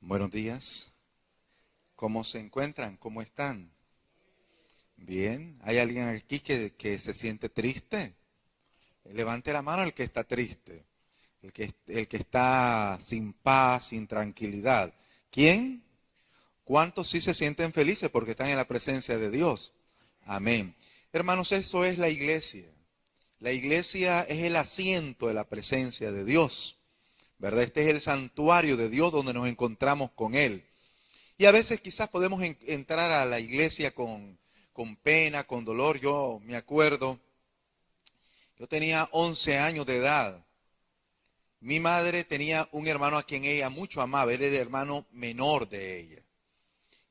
Buenos días. ¿Cómo se encuentran? ¿Cómo están? Bien. ¿Hay alguien aquí que se siente triste? Levante la mano el que está triste, el que está sin paz, sin tranquilidad. ¿Quién? ¿Cuántos sí se sienten felices porque están en la presencia de Dios? Amén. Hermanos, eso es la iglesia. La iglesia es el asiento de la presencia de Dios, ¿verdad? Este es el santuario de Dios donde nos encontramos con Él. Y a veces quizás podemos entrar a la iglesia con pena, con dolor. Yo me acuerdo, yo tenía 11 años de edad. Mi madre tenía un hermano a quien ella mucho amaba, él era el hermano menor de ella.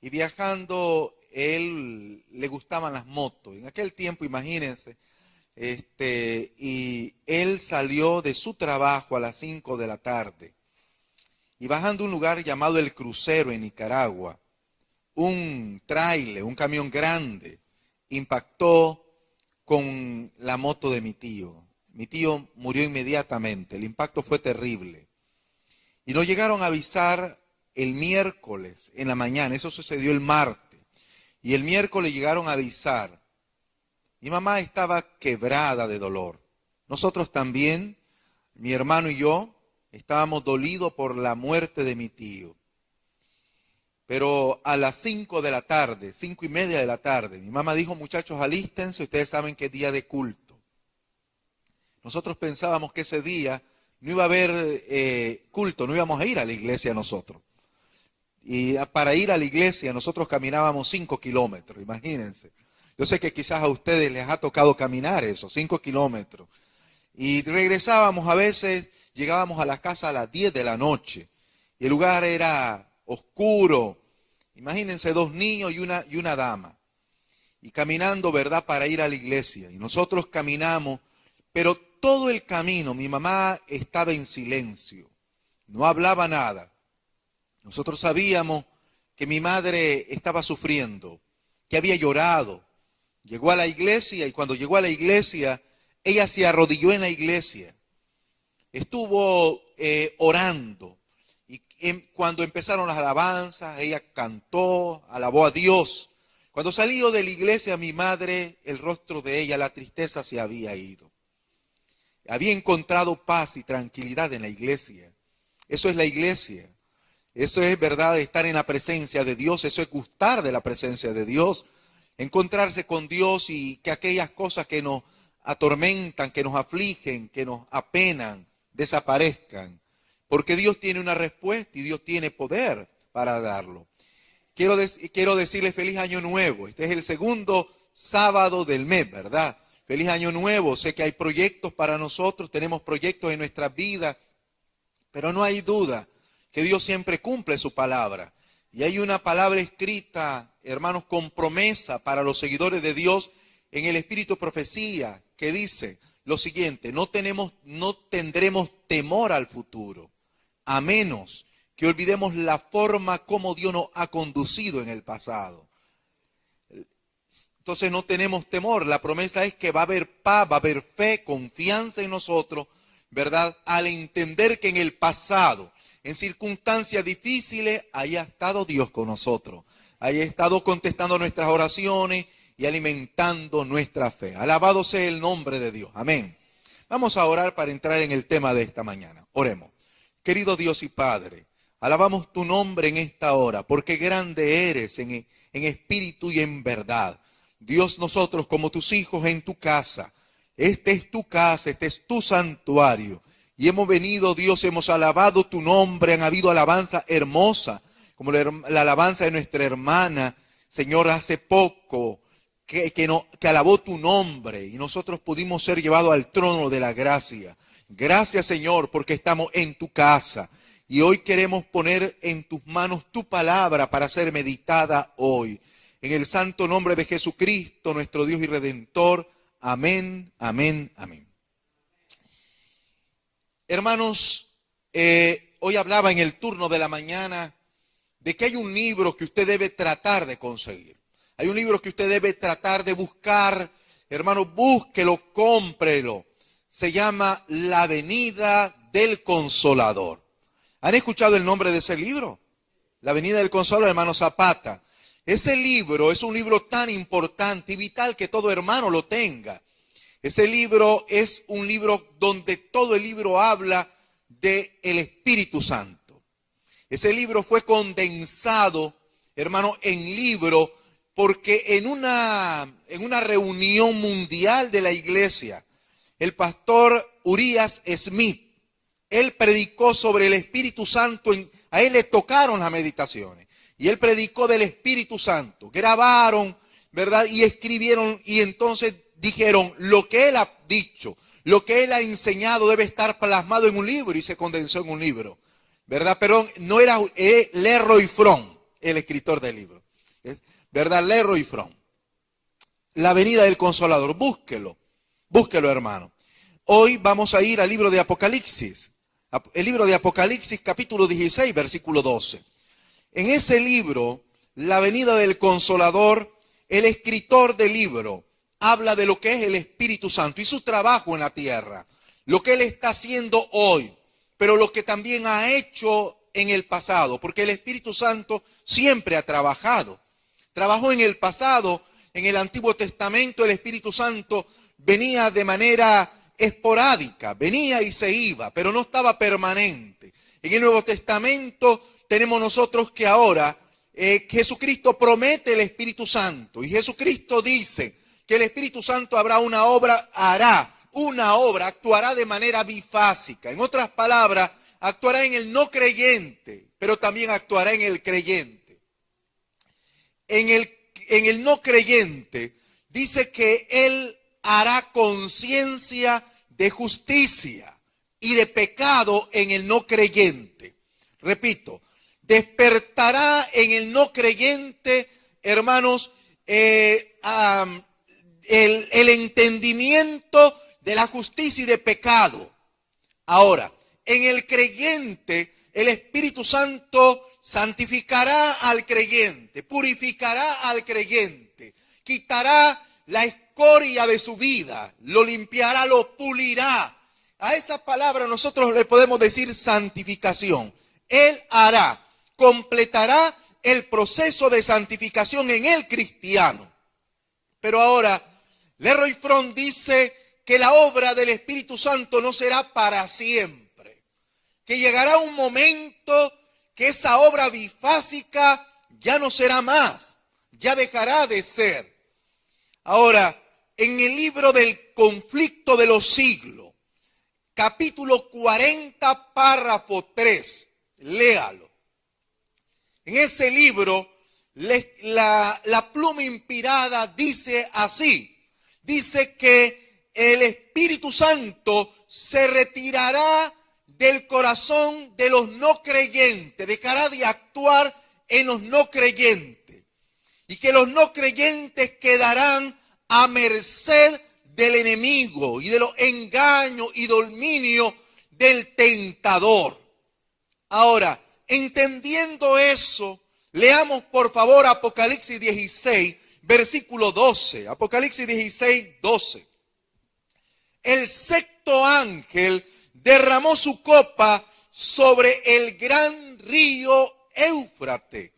Y viajando, él le gustaban las motos. En aquel tiempo, imagínense, y él salió de su trabajo a las 5 de la tarde. Y bajando a un lugar llamado El Crucero en Nicaragua, un tráiler, un camión grande, impactó con la moto de mi tío. Mi tío murió inmediatamente, el impacto fue terrible. Y nos llegaron a avisar el miércoles en la mañana, eso sucedió el martes. Y el miércoles llegaron a avisar. Mi mamá estaba quebrada de dolor. Nosotros también, mi hermano y yo, estábamos dolidos por la muerte de mi tío. Pero a las 5 de la tarde, 5:30 de la tarde, mi mamá dijo: muchachos, alístense, ustedes saben que es día de culto. Nosotros pensábamos que ese día no iba a haber culto, no íbamos a ir a la iglesia nosotros. Y para ir a la iglesia nosotros caminábamos 5 kilómetros, imagínense. Yo sé que quizás a ustedes les ha tocado caminar eso, 5 kilómetros. Y regresábamos a veces, llegábamos a la casa a las 10 de la noche. Y el lugar era oscuro. Imagínense 2 niños y una dama. Y caminando, ¿verdad?, para ir a la iglesia. Y nosotros caminamos, pero todo el camino mi mamá estaba en silencio. No hablaba nada. Nosotros sabíamos que mi madre estaba sufriendo, que había llorado. Llegó a la iglesia y cuando llegó a la iglesia, ella se arrodilló en la iglesia. Estuvo orando. Y cuando empezaron las alabanzas, ella cantó, alabó a Dios. Cuando salió de la iglesia, mi madre, el rostro de ella, la tristeza se había ido. Había encontrado paz y tranquilidad en la iglesia. Eso es la iglesia. Eso es verdad, estar en la presencia de Dios. Eso es gustar de la presencia de Dios. Encontrarse con Dios y que aquellas cosas que nos atormentan, que nos afligen, que nos apenan, desaparezcan. Porque Dios tiene una respuesta y Dios tiene poder para darlo. Quiero decirles feliz año nuevo. Este es el segundo sábado del mes, ¿verdad? Feliz año nuevo. Sé que hay proyectos para nosotros, tenemos proyectos en nuestras vidas, pero no hay duda que Dios siempre cumple su palabra. Y hay una palabra escrita, hermanos, con promesa para los seguidores de Dios en el Espíritu Profecía, que dice lo siguiente: no tendremos temor al futuro, a menos que olvidemos la forma como Dios nos ha conducido en el pasado. Entonces no tenemos temor. La promesa es que va a haber paz, va a haber fe, confianza en nosotros, ¿verdad? Al entender que en el pasado, en circunstancias difíciles, ahí ha estado Dios con nosotros. Ahí ha estado contestando nuestras oraciones y alimentando nuestra fe. Alabado sea el nombre de Dios. Amén. Vamos a orar para entrar en el tema de esta mañana. Oremos. Querido Dios y Padre, alabamos tu nombre en esta hora, porque grande eres en espíritu y en verdad. Dios, nosotros como tus hijos en tu casa, este es tu casa, este es tu santuario. Y hemos venido, Dios, hemos alabado tu nombre, han habido alabanza hermosa, como la alabanza de nuestra hermana, Señor, hace poco, que alabó tu nombre y nosotros pudimos ser llevados al trono de la gracia. Gracias, Señor, porque estamos en tu casa y hoy queremos poner en tus manos tu palabra para ser meditada hoy. En el santo nombre de Jesucristo, nuestro Dios y Redentor. Amén, amén, amén. Hermanos, hoy hablaba en el turno de la mañana de que hay un libro que usted debe tratar de conseguir. Hay un libro que usted debe tratar de buscar. Hermano, búsquelo, cómprelo. Se llama La venida del Consolador. ¿Han escuchado el nombre de ese libro? La venida del Consolador, hermano Zapata. Ese libro es un libro tan importante y vital que todo hermano lo tenga. Ese libro es un libro donde todo el libro habla del Espíritu Santo. Ese libro fue condensado, hermano, en libro, porque en una reunión mundial de la iglesia, el pastor Urias Smith, él predicó sobre el Espíritu Santo, a él le tocaron las meditaciones, y él predicó del Espíritu Santo, grabaron, ¿verdad? Y escribieron, y entonces dijeron, lo que él ha dicho, lo que él ha enseñado debe estar plasmado en un libro, y se condensó en un libro, ¿verdad? Pero no era Leroy Fromm, el escritor del libro, ¿verdad? Leroy Fromm. La venida del Consolador, búsquelo, hermano. Hoy vamos a ir al libro de Apocalipsis, el libro de Apocalipsis capítulo 16, versículo 12. En ese libro, la venida del Consolador, el escritor del libro habla de lo que es el Espíritu Santo y su trabajo en la tierra, lo que él está haciendo hoy, pero lo que también ha hecho en el pasado, porque el Espíritu Santo siempre ha trabajado. Trabajó en el pasado, en el Antiguo Testamento el Espíritu Santo venía de manera esporádica, venía y se iba, pero no estaba permanente. En el Nuevo Testamento tenemos nosotros que ahora Jesucristo promete el Espíritu Santo y Jesucristo dice que el Espíritu Santo hará una obra, actuará de manera bifásica. En otras palabras, actuará en el no creyente, pero también actuará en el creyente. En el no creyente dice que Él hará conciencia de justicia y de pecado en el no creyente. Repito, despertará en el no creyente, hermanos, el entendimiento de la justicia y de pecado. Ahora, en el creyente, el Espíritu Santo santificará al creyente, purificará al creyente, quitará la escoria de su vida, lo limpiará, lo pulirá. A esa palabra nosotros le podemos decir santificación. Él hará, completará el proceso de santificación en el cristiano. Pero ahora, Leroy Fromm dice que la obra del Espíritu Santo no será para siempre, que llegará un momento que esa obra bifásica ya no será más, ya dejará de ser. Ahora, en el libro del conflicto de los siglos, capítulo 40, párrafo 3, léalo. En ese libro, la pluma inspirada dice así, dice que el Espíritu Santo se retirará del corazón de los no creyentes, dejará de actuar en los no creyentes, y que los no creyentes quedarán a merced del enemigo y de los engaños y dominio del tentador. Ahora, entendiendo eso, leamos por favor Apocalipsis 16, versículo 12. Apocalipsis 16, 12. El sexto ángel derramó su copa sobre el gran río Éufrates,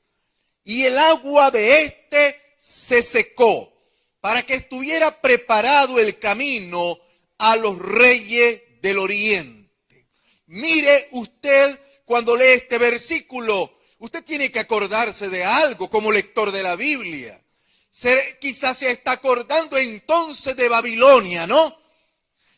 y el agua de éste se secó, para que estuviera preparado el camino a los reyes del oriente. Mire usted, cuando lee este versículo, usted tiene que acordarse de algo como lector de la Biblia. Quizás se está acordando entonces de Babilonia, ¿no?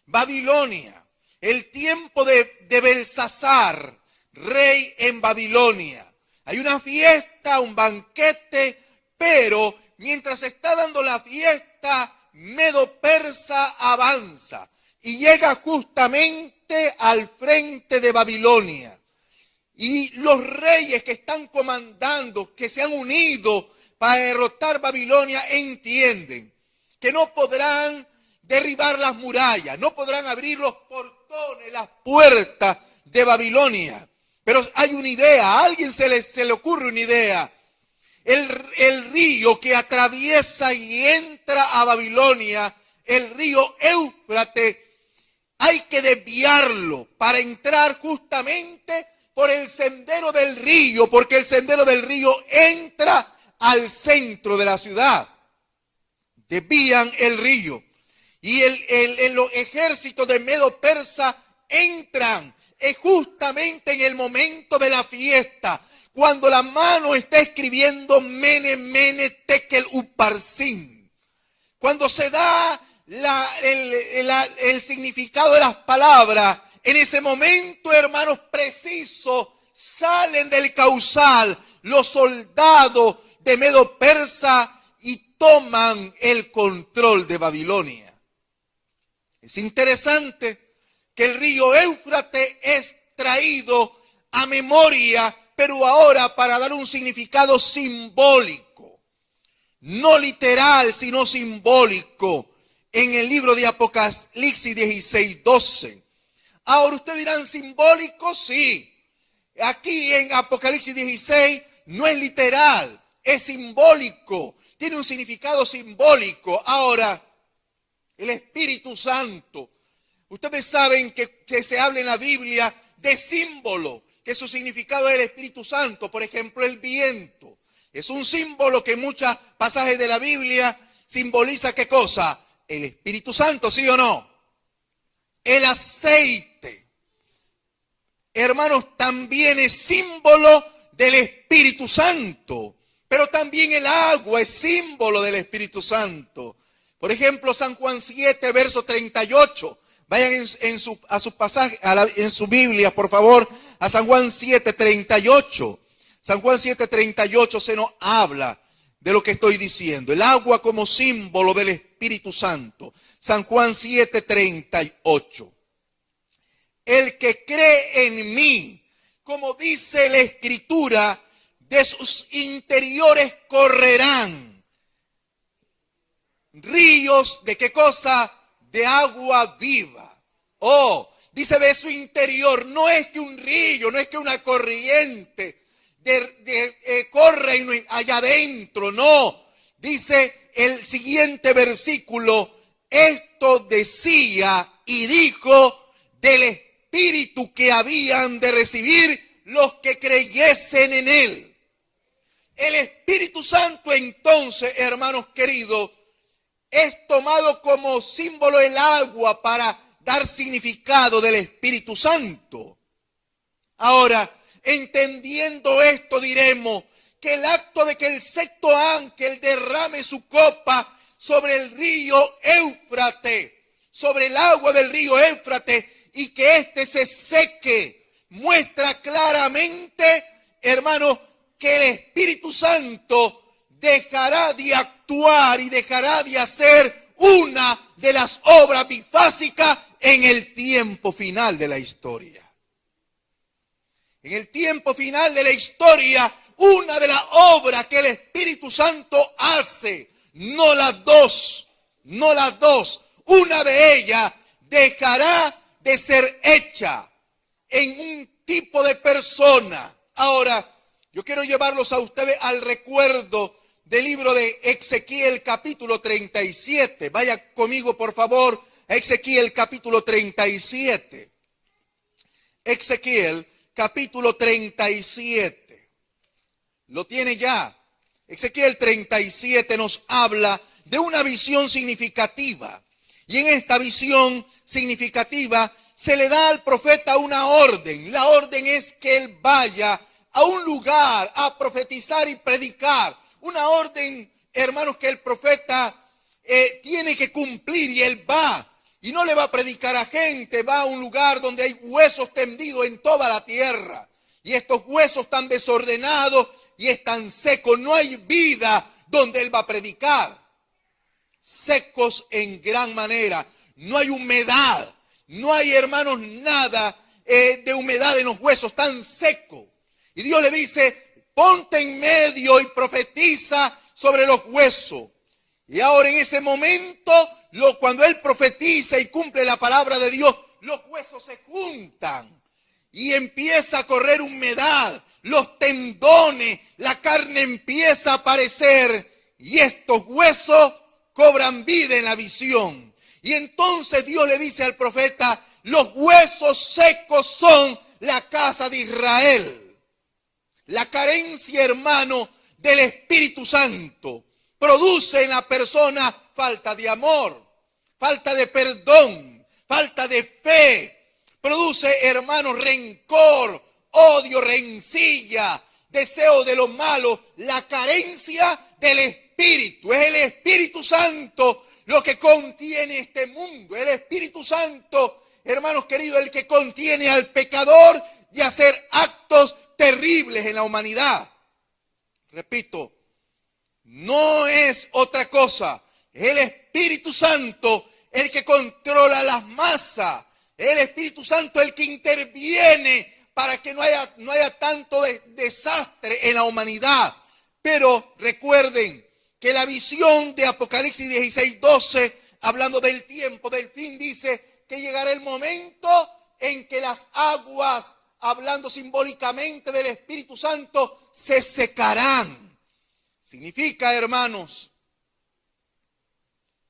Babilonia, el tiempo de Belsasar, rey en Babilonia. Hay una fiesta, un banquete, pero mientras se está dando la fiesta, Medo-Persa avanza y llega justamente al frente de Babilonia. Y los reyes que están comandando, que se han unido para derrotar Babilonia, entienden que no podrán derribar las murallas, no podrán abrir los portones, las puertas de Babilonia. Pero hay una idea, a alguien se le ocurre una idea. El río que atraviesa y entra a Babilonia, el río Éufrates, hay que desviarlo para entrar justamente por el sendero del río, porque el sendero del río entra al centro de la ciudad. Desvían el río. Y los ejércitos de Medo Persa entran justamente en el momento de la fiesta, cuando la mano está escribiendo Mene, Mene, Tekel, Uparsin. Cuando se da el significado de las palabras, en ese momento, hermanos, preciso, salen del cauzal los soldados de Medo Persa y toman el control de Babilonia. Es interesante que el río Éufrates es traído a memoria, pero ahora para dar un significado simbólico, no literal, sino simbólico, en el libro de Apocalipsis 16:12. Ahora ustedes dirán, ¿simbólico? Sí. Aquí en Apocalipsis 16 no es literal, es simbólico, tiene un significado simbólico. Ahora, el Espíritu Santo, ustedes saben que se habla en la Biblia de símbolo, que su significado es el Espíritu Santo. Por ejemplo, el viento es un símbolo que en muchos pasajes de la Biblia simboliza ¿qué cosa? El Espíritu Santo, ¿sí o no? El aceite, hermanos, también es símbolo del Espíritu Santo, pero también el agua es símbolo del Espíritu Santo. Por ejemplo, San Juan 7, verso 38. Vayan a su pasaje, en su Biblia, por favor, a San Juan 7, 38. San Juan 7, 38 se nos habla de lo que estoy diciendo. El agua como símbolo del Espíritu Santo. San Juan 7, 38. El que cree en mí, como dice la Escritura, de sus interiores correrán ríos de ¿qué cosa? De agua viva. Oh, dice de su interior. No es que un río, no es que una corriente corre allá adentro. No. Dice el siguiente versículo. Esto decía y dijo del Espíritu que habían de recibir los que creyesen en él. El Espíritu Santo entonces, hermanos queridos, es tomado como símbolo el agua para dar significado del Espíritu Santo. Ahora, entendiendo esto, diremos que el acto de que el sexto ángel derrame su copa sobre el río Éufrates, sobre el agua del río Éufrates, y que éste se seque, muestra claramente, hermanos, que el Espíritu Santo dejará de actuar y dejará de hacer una de las obras bifásicas en el tiempo final de la historia. En el tiempo final de la historia, una de las obras que el Espíritu Santo hace, no las dos, una de ellas dejará de ser hecha en un tipo de persona. Ahora, yo quiero llevarlos a ustedes al recuerdo del libro de Ezequiel capítulo 37. Vaya conmigo, por favor, a Ezequiel capítulo 37. Ezequiel capítulo 37. Lo tiene ya. Ezequiel 37 nos habla de una visión significativa. Y en esta visión significativa se le da al profeta una orden. La orden es que él vaya a un lugar a profetizar y predicar. Una orden, hermanos, que el profeta tiene que cumplir, y él va. Y no le va a predicar a gente, va a un lugar donde hay huesos tendidos en toda la tierra. Y estos huesos están desordenados y están secos. No hay vida donde él va a predicar. Secos en gran manera. No hay humedad. No hay, hermanos, nada de humedad en los huesos, están secos. Y Dios le dice, ponte en medio y profetiza sobre los huesos. Y ahora en ese momento, cuando él profetiza y cumple la palabra de Dios, los huesos se juntan y empieza a correr humedad. Los tendones, la carne empieza a aparecer y estos huesos cobran vida en la visión. Y entonces Dios le dice al profeta, los huesos secos son la casa de Israel. La carencia, hermano, del Espíritu Santo produce en la persona falta de amor, falta de perdón, falta de fe. Produce, hermano, rencor, odio, rencilla, deseo de lo malo. La carencia del Espíritu. Es el Espíritu Santo lo que contiene este mundo. El Espíritu Santo, hermanos queridos, el que contiene al pecador de hacer actos terribles en la humanidad. Repito, no es otra cosa. Es el Espíritu Santo el que controla las masas. Es el Espíritu Santo el que interviene para que no haya tanto desastre en la humanidad. Pero recuerden que la visión de Apocalipsis 16:12, hablando del tiempo, del fin, dice que llegará el momento en que las aguas, hablando simbólicamente del Espíritu Santo, se secarán. Significa, hermanos,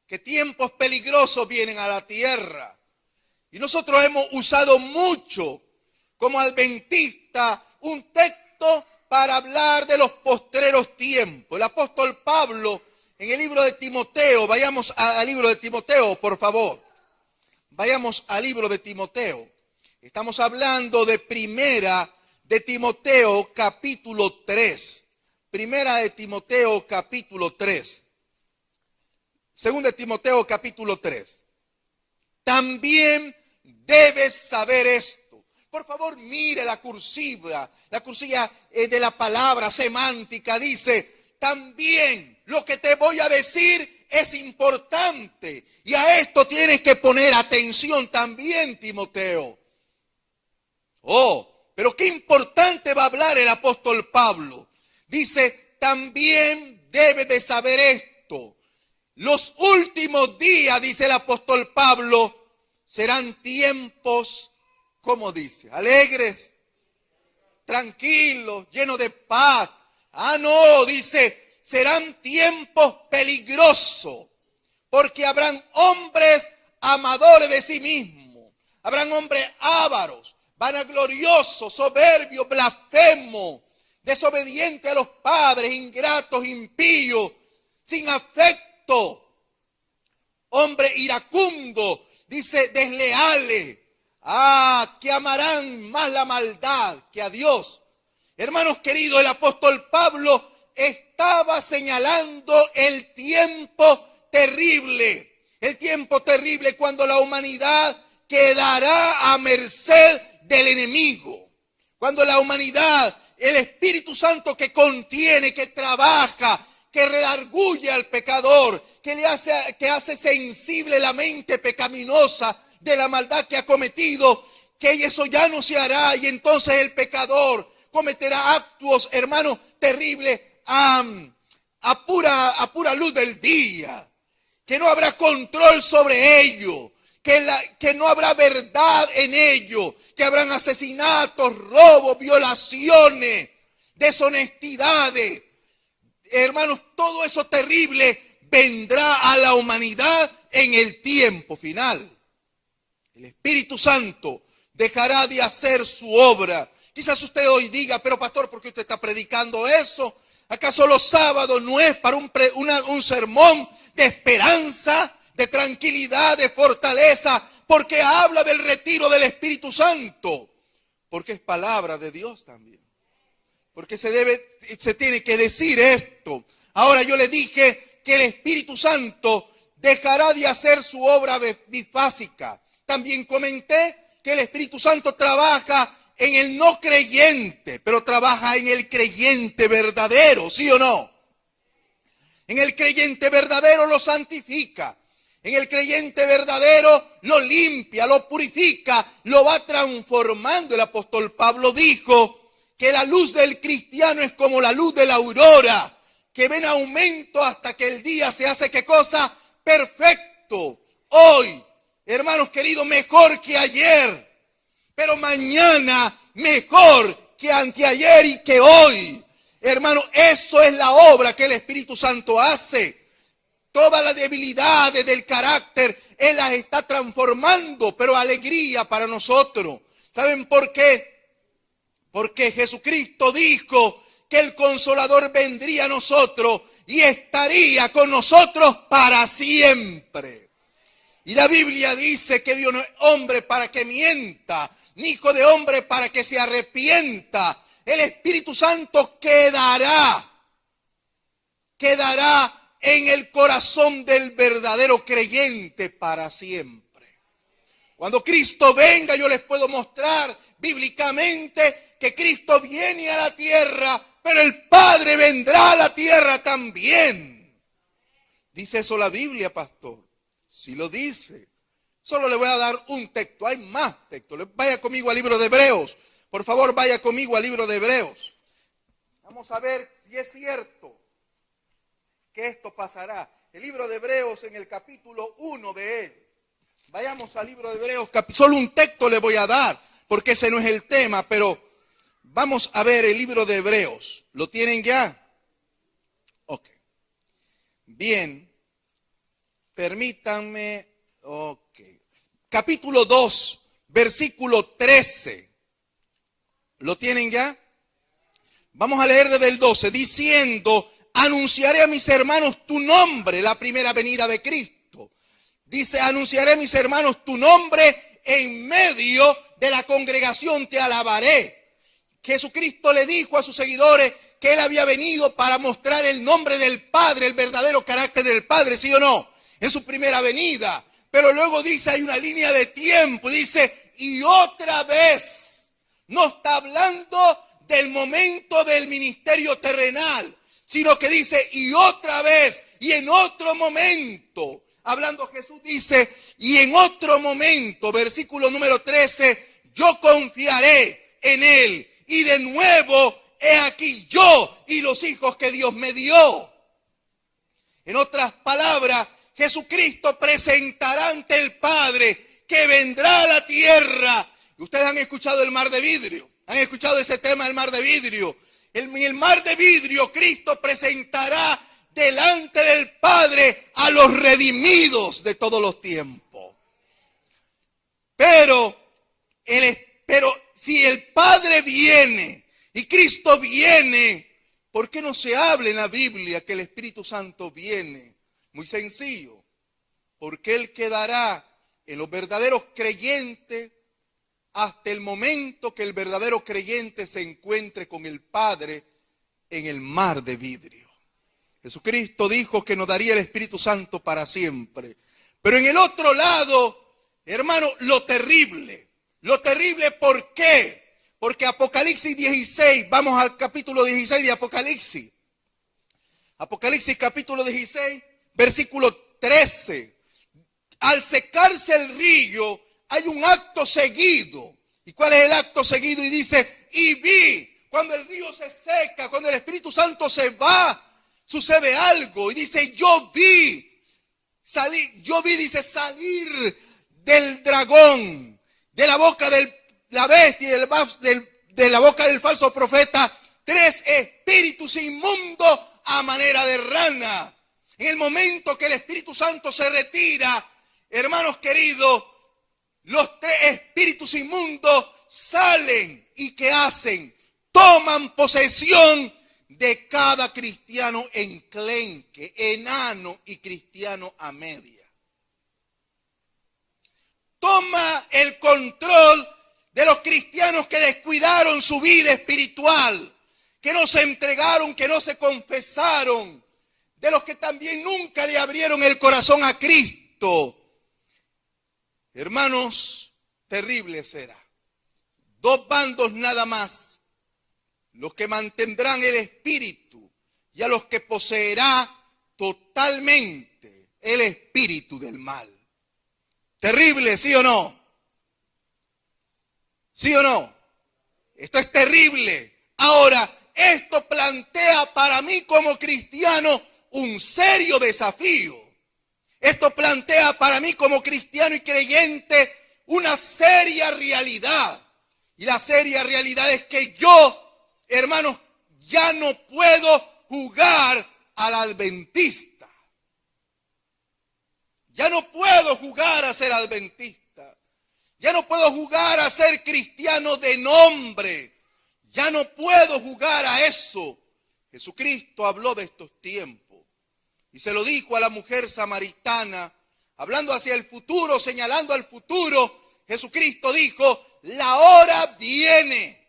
que tiempos peligrosos vienen a la tierra. Y nosotros hemos usado mucho como adventistas un texto para hablar de los postreros tiempos. El apóstol Pablo, en el libro de Timoteo, vayamos al libro de Timoteo, por favor. Vayamos al libro de Timoteo. Estamos hablando de Primera de Timoteo, capítulo 3. Primera de Timoteo, capítulo 3. Segunda de Timoteo, capítulo 3. También debes saber esto. Por favor, mire la cursiva de la palabra semántica. Dice, también lo que te voy a decir es importante. Y a esto tienes que poner atención también, Timoteo. Oh, pero qué importante va a hablar el apóstol Pablo. Dice, también debes de saber esto. Los últimos días, dice el apóstol Pablo, serán tiempos, ¿cómo dice? Alegres, tranquilos, llenos de paz. No, dice, serán tiempos peligrosos, porque habrán hombres amadores de sí mismos, habrán hombres ávaros, vanagloriosos, soberbios, blasfemos, desobedientes a los padres, ingratos, impíos, sin afecto, hombres iracundos, dice, desleales, que amarán más la maldad que a Dios. Hermanos queridos, el apóstol Pablo estaba señalando el tiempo terrible cuando la humanidad quedará a merced del enemigo, cuando la humanidad, el Espíritu Santo que contiene, que trabaja, que redarguye al pecador, que hace sensible la mente pecaminosa de la maldad que ha cometido, que eso ya no se hará, y entonces el pecador cometerá actos, hermanos, terribles a pura luz del día, que no habrá control sobre ello, que no habrá verdad en ello, que habrán asesinatos, robos, violaciones, deshonestidades. Hermanos, todo eso terrible vendrá a la humanidad en el tiempo final. El Espíritu Santo dejará de hacer su obra. Quizás usted hoy diga, pero pastor, ¿por qué usted está predicando eso? ¿Acaso los sábados no es para un sermón de esperanza, de tranquilidad, de fortaleza? Porque habla del retiro del Espíritu Santo. Porque es palabra de Dios también. Porque se tiene que decir esto. Ahora yo le dije que el Espíritu Santo dejará de hacer su obra bifásica. También comenté que el Espíritu Santo trabaja en el no creyente, pero trabaja en el creyente verdadero, ¿sí o no? En el creyente verdadero lo santifica. En el creyente verdadero lo limpia, lo purifica, lo va transformando. El apóstol Pablo dijo que la luz del cristiano es como la luz de la aurora, que ven aumento hasta que el día se hace, ¿qué cosa? Perfecto. Hoy, hermanos queridos, mejor que ayer, pero mañana mejor que anteayer y que hoy. Hermano, eso es la obra que el Espíritu Santo hace. Todas las debilidades del carácter, Él las está transformando, pero alegría para nosotros. ¿Saben por qué? Porque Jesucristo dijo que el Consolador vendría a nosotros y estaría con nosotros para siempre. Y la Biblia dice que Dios no es hombre para que mienta, ni hijo de hombre para que se arrepienta. El Espíritu Santo quedará en el corazón del verdadero creyente para siempre. Cuando Cristo venga, yo les puedo mostrar bíblicamente que Cristo viene a la tierra, pero el Padre vendrá a la tierra también. ¿Dice eso la Biblia, pastor? Sí lo dice. Solo le voy a dar un texto, hay más textos. Vaya conmigo al libro de Hebreos. Por favor, vaya conmigo al libro de Hebreos. Vamos a ver si es cierto que esto pasará. El libro de Hebreos en el capítulo 1 de él. Vayamos al libro de Hebreos, solo un texto le voy a dar, porque ese no es el tema, pero vamos a ver el libro de Hebreos. ¿Lo tienen ya? Ok. Bien. Permítanme. Ok. Capítulo 2, versículo 13. ¿Lo tienen ya? Vamos a leer desde el 12, diciendo: anunciaré a mis hermanos tu nombre, la primera venida de Cristo. Dice: anunciaré a mis hermanos tu nombre, en medio de la congregación te alabaré. Jesucristo le dijo a sus seguidores que Él había venido para mostrar el nombre del Padre, el verdadero carácter del Padre, ¿sí o no? En su primera venida. Pero luego dice, hay una línea de tiempo, dice, y otra vez, no está hablando del momento del ministerio terrenal, sino que dice, y otra vez, y en otro momento. Hablando Jesús dice, y en otro momento, versículo número 13, yo confiaré en Él. Y de nuevo, he aquí yo y los hijos que Dios me dio. En otras palabras, Jesucristo presentará ante el Padre que vendrá a la tierra. Ustedes han escuchado el mar de vidrio. Han escuchado ese tema del mar de vidrio. En el mar de vidrio, Cristo presentará delante del Padre a los redimidos de todos los tiempos. Pero si el Padre viene y Cristo viene, ¿por qué no se habla en la Biblia que el Espíritu Santo viene? Muy sencillo, porque Él quedará en los verdaderos creyentes hasta el momento que el verdadero creyente se encuentre con el Padre en el mar de vidrio. Jesucristo dijo que nos daría el Espíritu Santo para siempre. Pero en el otro lado, hermano, lo terrible, ¿por qué? Porque Apocalipsis 16, vamos al capítulo 16 de Apocalipsis. Apocalipsis capítulo 16, versículo 13. Al secarse el río, hay un acto seguido. ¿Y cuál es el acto seguido? Y dice, y vi, cuando el río se seca, cuando el Espíritu Santo se va, sucede algo. Y dice, yo vi, dice, salir del dragón, de la boca de la bestia y de la boca del falso profeta, 3 espíritus inmundos a manera de rana. En el momento que el Espíritu Santo se retira, hermanos queridos, los 3 espíritus inmundos salen y ¿qué hacen? Toman posesión de cada cristiano enclenque, enano y cristiano a media. Toma el control de los cristianos que descuidaron su vida espiritual, que no se entregaron, que no se confesaron, de los que también nunca le abrieron el corazón a Cristo. Hermanos, terrible será. 2 bandos nada más, los que mantendrán el espíritu y a los que poseerá totalmente el espíritu del mal. Terrible, ¿sí o no? ¿Sí o no? Esto es terrible. Ahora, esto plantea para mí como cristiano un serio desafío. Esto plantea para mí como cristiano y creyente una seria realidad. Y la seria realidad es que yo, hermanos, ya no puedo jugar al adventista. Ya no puedo jugar a ser adventista. Ya no puedo jugar a ser cristiano de nombre. Ya no puedo jugar a eso. Jesucristo habló de estos tiempos y se lo dijo a la mujer samaritana, hablando hacia el futuro, señalando al futuro. Jesucristo dijo, la hora viene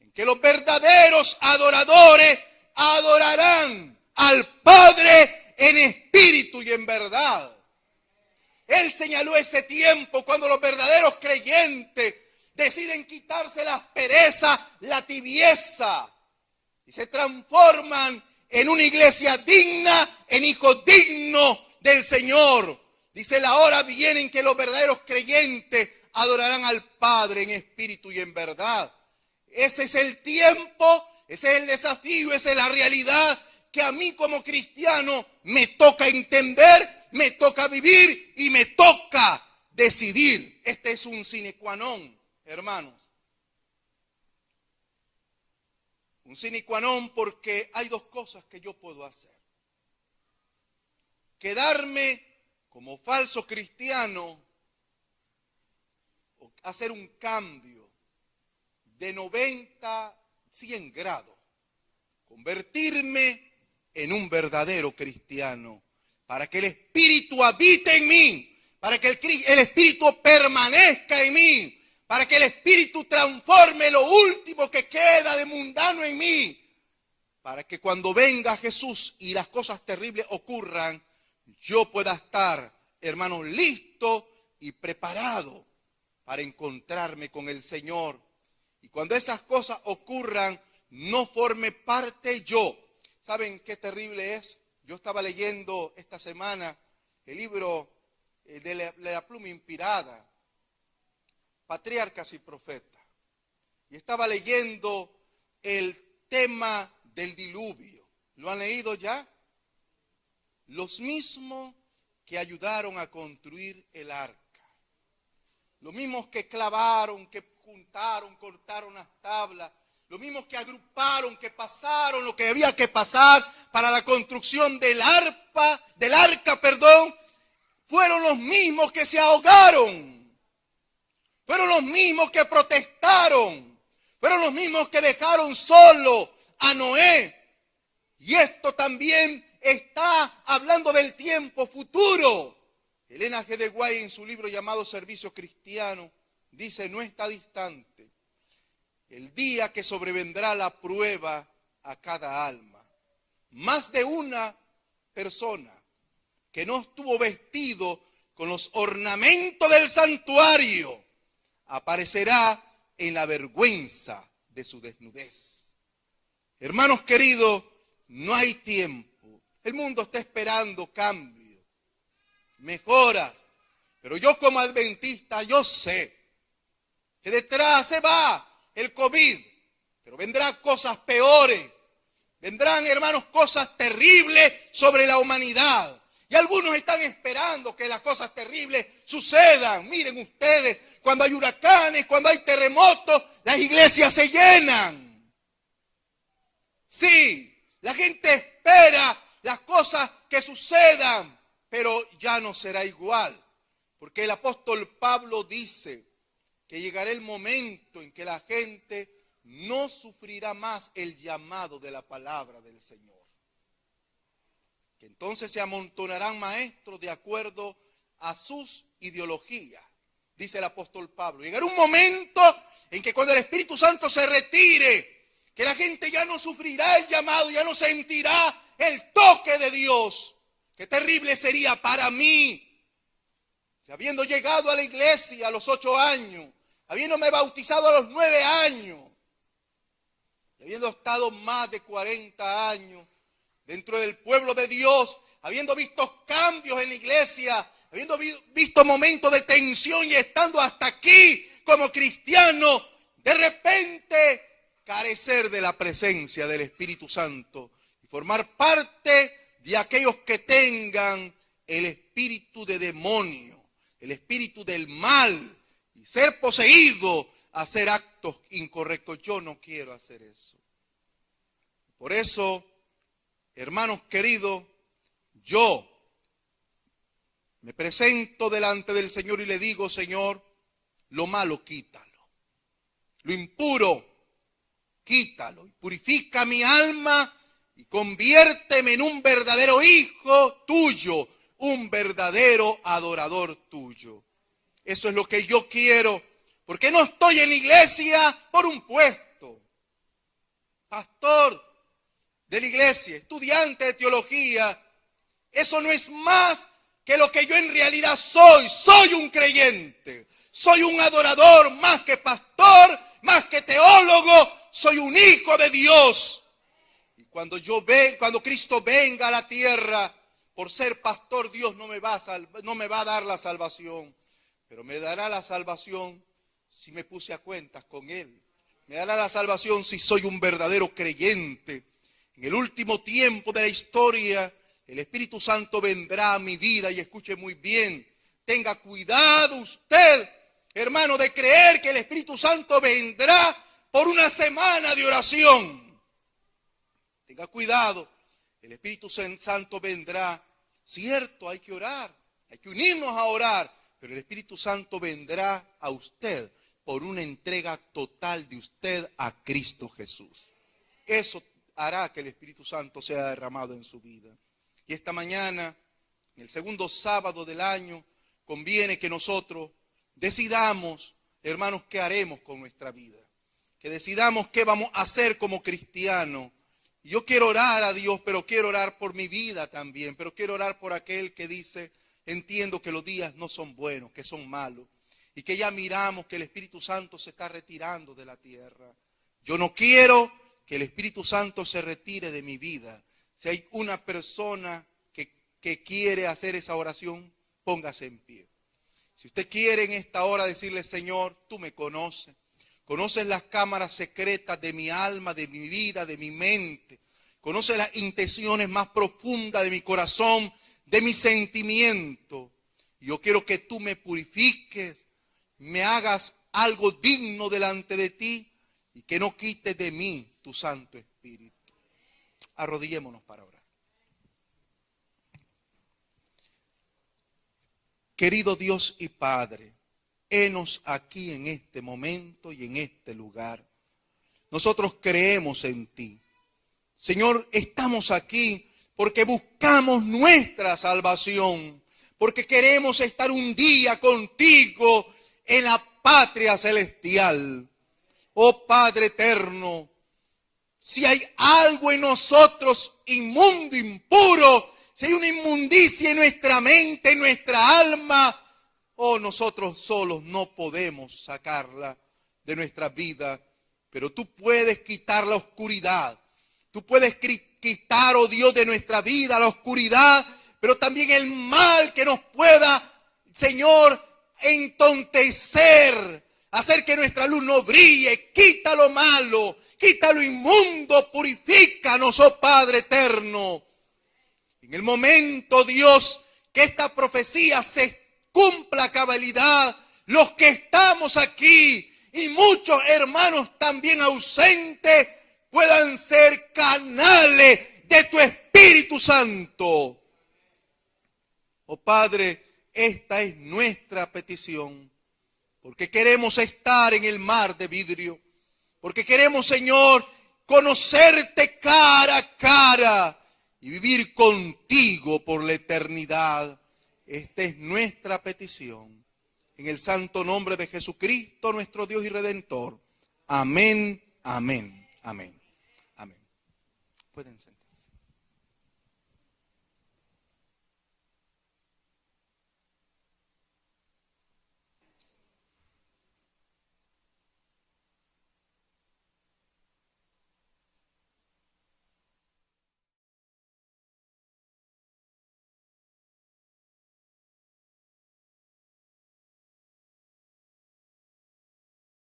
en que los verdaderos adoradores adorarán al Padre en espíritu y en verdad. Él señaló ese tiempo cuando los verdaderos creyentes deciden quitarse la aspereza, la tibieza y se transforman en una iglesia digna, en hijos dignos del Señor. Dice, la hora viene en que los verdaderos creyentes adorarán al Padre en espíritu y en verdad. Ese es el tiempo, ese es el desafío, esa es la realidad que a mí como cristiano me toca entender, me toca vivir y me toca decidir. Este es un sine qua non, hermanos. Un sine qua non porque hay dos cosas que yo puedo hacer. Quedarme como falso cristiano o hacer un cambio de 90, 100 grados. Convertirme en un verdadero cristiano para que el Espíritu habite en mí, para que el Espíritu permanezca en mí, para que el Espíritu transforme lo último que queda de mundano en mí, para que cuando venga Jesús y las cosas terribles ocurran, yo pueda estar, hermanos, listo y preparado para encontrarme con el Señor. Y cuando esas cosas ocurran, no forme parte yo. ¿Saben qué terrible es? Yo estaba leyendo esta semana el libro de la pluma inspirada, Patriarcas y Profetas. Y estaba leyendo el tema del diluvio. ¿Lo han leído ya? Los mismos que ayudaron a construir el arca. Los mismos que clavaron, que juntaron, cortaron las tablas. Los mismos que agruparon, que pasaron lo que había que pasar para la construcción del arca, fueron los mismos que se ahogaron. Fueron los mismos que protestaron. Fueron los mismos que dejaron solo a Noé. Y esto también está hablando del tiempo futuro. Elena G. de White, en su libro llamado Servicio Cristiano, dice, no está distante el día que sobrevendrá la prueba a cada alma. Más de una persona que no estuvo vestido con los ornamentos del santuario aparecerá en la vergüenza de su desnudez. Hermanos queridos, no hay tiempo. El mundo está esperando cambios, mejoras. Pero yo como adventista, yo sé que detrás se va el COVID, pero vendrán cosas peores. Vendrán, hermanos, cosas terribles sobre la humanidad. Y algunos están esperando que las cosas terribles sucedan. Miren ustedes, cuando hay huracanes, cuando hay terremotos, las iglesias se llenan. Sí, la gente espera las cosas que sucedan, pero ya no será igual. Porque el apóstol Pablo dice que llegará el momento en que la gente no sufrirá más el llamado de la palabra del Señor. Que entonces se amontonarán maestros de acuerdo a sus ideologías, dice el apóstol Pablo. Llegará un momento en que cuando el Espíritu Santo se retire, que la gente ya no sufrirá el llamado, ya no sentirá el toque de Dios. Qué terrible sería para mí, que habiendo llegado a la iglesia a los 8 años, habiéndome bautizado a los 9 años, y habiendo estado más de 40 años dentro del pueblo de Dios, habiendo visto cambios en la iglesia, habiendo visto momentos de tensión y estando hasta aquí como cristiano, de repente carecer de la presencia del Espíritu Santo y formar parte de aquellos que tengan el espíritu de demonio, el espíritu del mal, y ser poseído a hacer actos incorrectos. Yo no quiero hacer eso. Por eso, hermanos queridos, yo me presento delante del Señor y le digo, Señor, lo malo quítalo. lo impuro, quítalo y purifica mi alma y conviérteme en un verdadero hijo tuyo, un verdadero adorador tuyo. Eso es lo que yo quiero, porque no estoy en la iglesia por un puesto. Pastor de la iglesia, estudiante de teología, eso no es más que lo que yo en realidad soy. Soy un creyente, soy un adorador, más que pastor, más que teólogo, soy un hijo de Dios. Y cuando Cristo venga a la tierra, por ser pastor, Dios no me va a dar la salvación, pero me dará la salvación si me puse a cuentas con Él. Me dará la salvación si soy un verdadero creyente. En el último tiempo de la historia, el Espíritu Santo vendrá a mi vida, y escuche muy bien, tenga cuidado usted, hermano, de creer que el Espíritu Santo vendrá por una semana de oración. Tenga cuidado, el Espíritu Santo vendrá. Cierto, hay que orar, hay que unirnos a orar, pero el Espíritu Santo vendrá a usted por una entrega total de usted a Cristo Jesús. Eso hará que el Espíritu Santo sea derramado en su vida. Y esta mañana, en el segundo sábado del año, conviene que nosotros decidamos, hermanos, qué haremos con nuestra vida. Que decidamos qué vamos a hacer como cristianos. Y yo quiero orar a Dios, pero quiero orar por mi vida también. Pero quiero orar por aquel que dice, entiendo que los días no son buenos, que son malos. Y que ya miramos que el Espíritu Santo se está retirando de la tierra. Yo no quiero que el Espíritu Santo se retire de mi vida. Si hay una persona que quiere hacer esa oración, póngase en pie. Si usted quiere en esta hora decirle, Señor, tú me conoces. Conoces las cámaras secretas de mi alma, de mi vida, de mi mente. Conoces las intenciones más profundas de mi corazón, de mi sentimiento. Yo quiero que tú me purifiques, me hagas algo digno delante de ti y que no quites de mí tu Santo Espíritu. Arrodillémonos para orar. Querido Dios y Padre, henos aquí en este momento y en este lugar. Nosotros creemos en ti. Señor, estamos aquí porque buscamos nuestra salvación, porque queremos estar un día contigo en la patria celestial. Oh Padre eterno, si hay algo en nosotros inmundo, impuro, si hay una inmundicia en nuestra mente, en nuestra alma, oh, nosotros solos no podemos sacarla de nuestra vida, pero tú puedes quitar la oscuridad. Tú puedes quitar, oh Dios, de nuestra vida la oscuridad, pero también el mal que nos pueda, Señor, entontecer, hacer que nuestra luz no brille. Quita lo malo, quita lo inmundo, purifícanos, oh Padre eterno. En el momento, Dios, que esta profecía se cumpla a cabalidad, los que estamos aquí y muchos hermanos también ausentes puedan ser canales de tu Espíritu Santo. Oh Padre, esta es nuestra petición, porque queremos estar en el mar de vidrio, porque queremos, Señor, conocerte cara a cara y vivir contigo por la eternidad. Esta es nuestra petición. En el santo nombre de Jesucristo, nuestro Dios y Redentor. Amén, amén, amén, amén. Pueden sentarse.